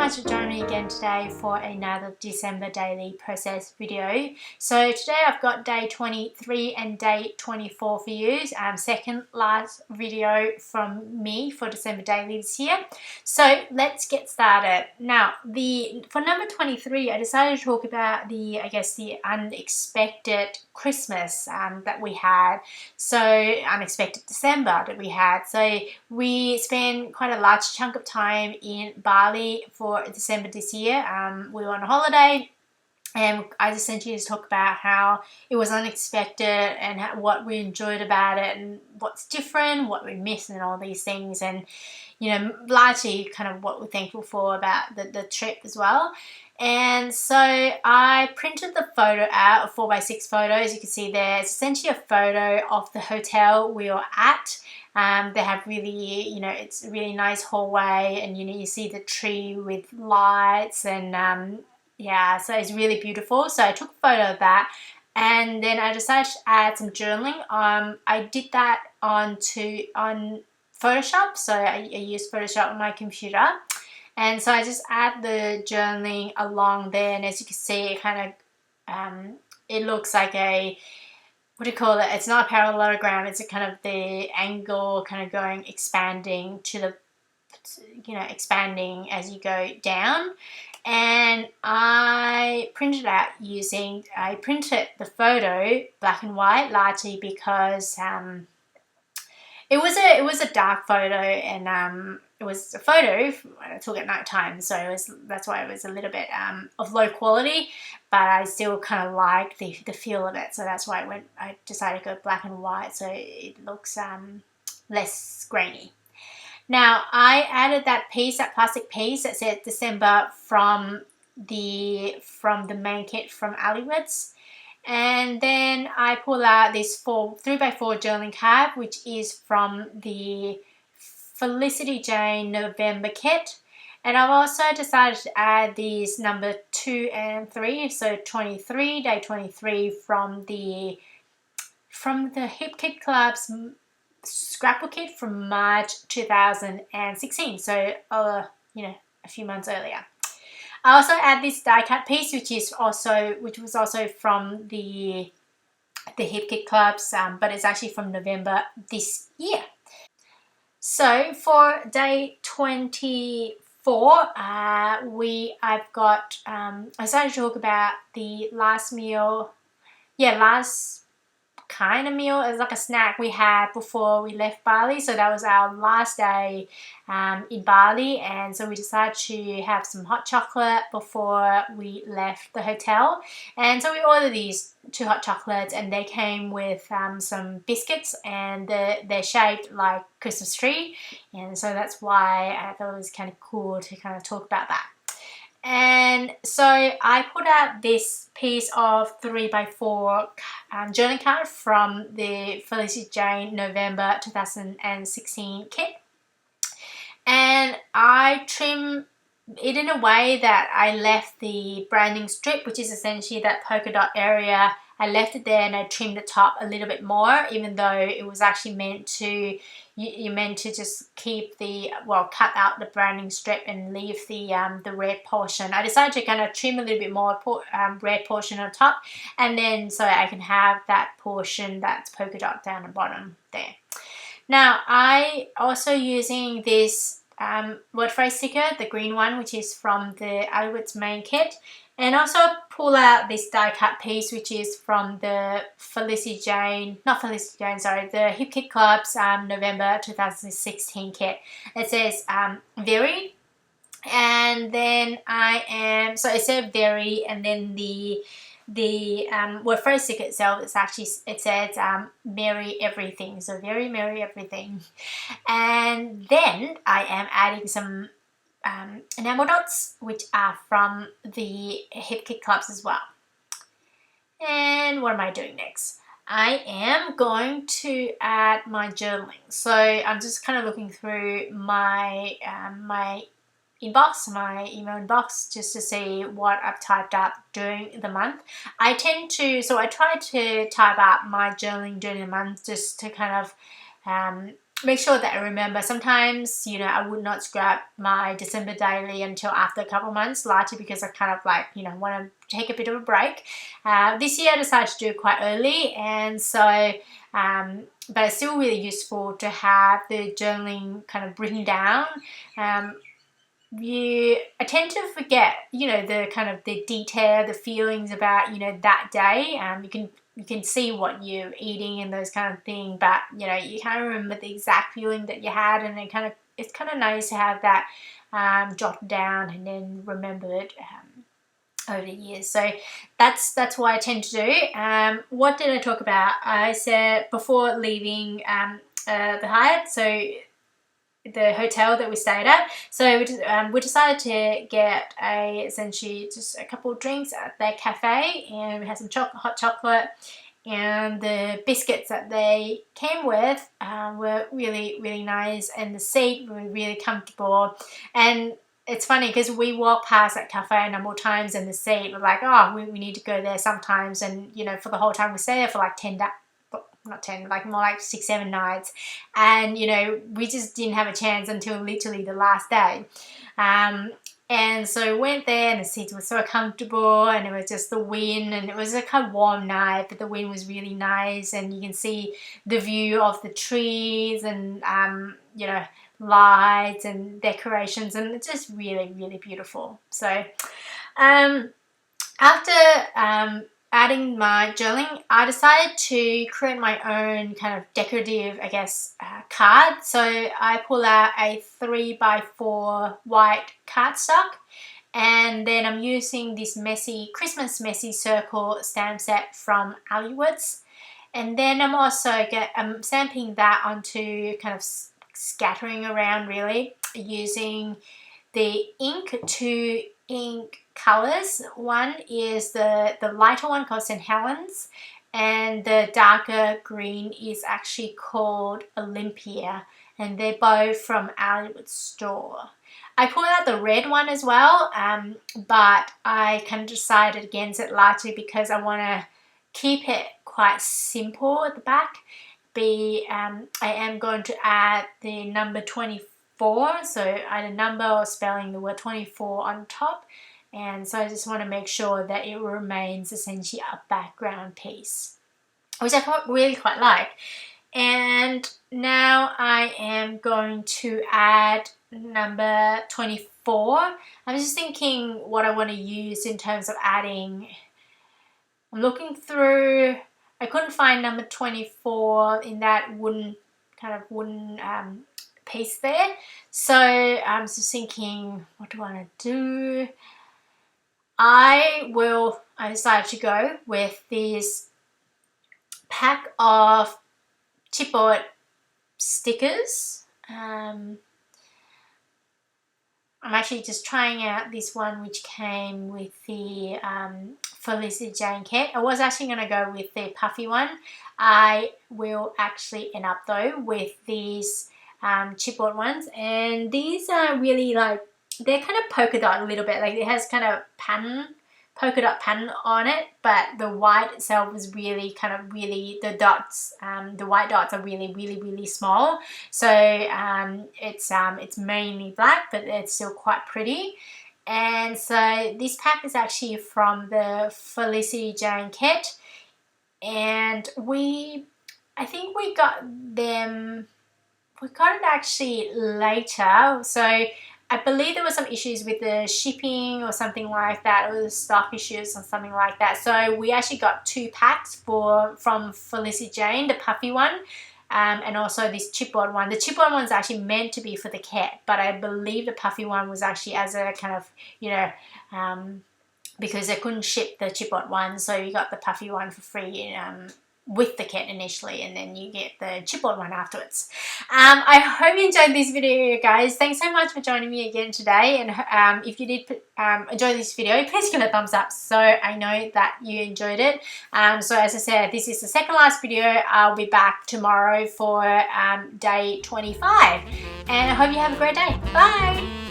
much for joining me again today for another December daily process video. So today I've got day 23 and day 24 for you. Second last video from me for December daily this year. So let's get started. Now, for number 23, I decided to talk about the unexpected Christmas that we had. So unexpected December that we had. So we spent quite a large chunk of time in Bali for December this year. We were on a holiday, and I just essentially just talk about how it was unexpected and what we enjoyed about it and what's different, what we missed, and all these things, and largely kind of what we're thankful for about the trip as well. And so I printed the photo out, a 4x6 photo. As you can see there, it's essentially a photo of the hotel we were at. They have really, it's a really nice hallway, and you see the tree with lights, and so it's really beautiful. So I took a photo of that, and then I decided to add some journaling. I did that on Photoshop, so I used Photoshop on my computer. And so I just add the journaling along there, and as you can see, it kind of, it looks like a, what do you call it? It's not a parallelogram, it's a kind of the angle kind of going, expanding to the, expanding as you go down. And I printed the photo black and white, largely because it was a dark photo, and it was a photo I took at night time, so that's why it was a little bit of low quality, but I still kind of like the feel of it, so that's why I decided to go black and white, so it looks less grainy. Now I added that plastic piece that said December from the main kit from Aliwoods. And then I pull out this 3x4 journaling card, which is from the Felicity Jane November kit. And I've also decided to add these number 2 and 3, so 23, day 23 from the Hip Kit Club's Scrapbook kit from March 2016, so a few months earlier. I also add this die cut piece, which was also from the Hip Kit Clubs, but it's actually from November this year. So for day 24, I started to talk about the last kind of meal. It was like a snack we had before we left Bali, so that was our last day in Bali, and so we decided to have some hot chocolate before we left the hotel. And so we ordered these 2 hot chocolates, and they came with some biscuits, and they're shaped like Christmas tree, and so that's why I thought it was kind of cool to kind of talk about that. And so I put out this piece of 3x4 journaling card from the Felicity Jane November 2016 kit. And I trim it in a way that I left the branding strip, which is essentially that polka dot area. I left it there, and I trimmed the top a little bit more, even though it was actually meant to, you're meant to just keep cut out the branding strip and leave the red portion. I decided to kind of trim a little bit more red portion on top, and then so I can have that portion that's polka dot down the bottom there. Now I also using this word phrase sticker, the green one, which is from the Aliwoods main kit, and also pull out this die cut piece, which is from the the Hip Kit Club's November 2016 kit. It says very, and then it said very, and then the word phrase sticker itself, it says merry everything, so very merry everything. And then I am adding some enamel dots, which are from the Hip Kit Clubs as well. And what am I doing next? I am going to add my journaling. So I'm just kind of looking through my my email inbox, just to see what I've typed up during the month. I try to type up my journaling during the month, just to kind of make sure that I remember. Sometimes, you know, I would not scrap my December daily until after a couple of months, largely because I kind of like, you know, want to take a bit of a break. This year I decided to do it quite early, and so but it's still really useful to have the journaling kind of written down. I tend to forget, you know, the kind of the detail, the feelings about, you know, that day. You can see what you're eating and those kind of thing, but you know, you can't remember the exact feeling that you had, and it's kind of nice to have that jotted down and then remember it over the years. So that's what I tend to do. What did I talk about? I said before leaving the Hyatt, so the hotel that we stayed at. So we decided to get essentially just a couple of drinks at their cafe, and we had some hot chocolate, and the biscuits that they came with were really, really nice, and the seat were really comfortable. And it's funny because we walked past that cafe a number of times, and the seat we're like, oh, we need to go there sometimes. And you know, for the whole time we stayed there for like not 10, like more like 6-7 nights, and you know, we just didn't have a chance until literally the last day. And so we went there, and the seats were so comfortable, and it was just the wind, and it was a kind of warm night, but the wind was really nice, and you can see the view of the trees and you know, lights and decorations, and it's just really, really beautiful. So after adding my journaling, I decided to create my own kind of decorative, I guess, card. So I pull out a 3x4 white cardstock, and then I'm using this Christmas messy circle stamp set from Alliwoods. And then I'm stamping that onto kind of scattering around, really, using the two ink colors. One is the lighter one called St. Helens, and the darker green is actually called Olympia, and they're both from Alliwood store. I pulled out the red one as well, but I kind of decided against it largely because I want to keep it quite simple at the back. I am going to add the number 24, so either number or spelling the word 24 on top. And so I just want to make sure that it remains essentially a background piece, which I really quite like. And now I am going to add number 24. I'm just thinking what I want to use in terms of adding. I'm looking through. I couldn't find number 24 in that wooden piece there. So I'm just thinking, what do I want to do? I decided to go with this pack of chipboard stickers. I'm actually just trying out this one which came with the Felicity Jane kit. I was actually going to go with the puffy one. I will actually end up though with these chipboard ones, and these are really like, they're kind of polka dot a little bit, like it has kind of polka dot pattern on it, but the white itself is really the dots, the white dots are really, really, really small. So it's mainly black, but it's still quite pretty. And so this pack is actually from the Felicity Jane kit, and I think we got it actually later. So I believe there were some issues with the shipping or something like that, or the stock issues or something like that. So we actually got 2 packs from Felicity Jane, the puffy one, and also this chipboard one. The chipboard one is actually meant to be for the kit, but I believe the puffy one was actually as a kind of, you know, because they couldn't ship the chipboard one, so you got the puffy one for free with the kit initially, and then you get the chipboard one afterwards. I hope you enjoyed this video, guys. Thanks so much for joining me again today, and if you did enjoy this video, please give it a thumbs up so I know that you enjoyed it. So as I said, this is the second last video. I'll be back tomorrow for day 25, and I hope you have a great day. Bye!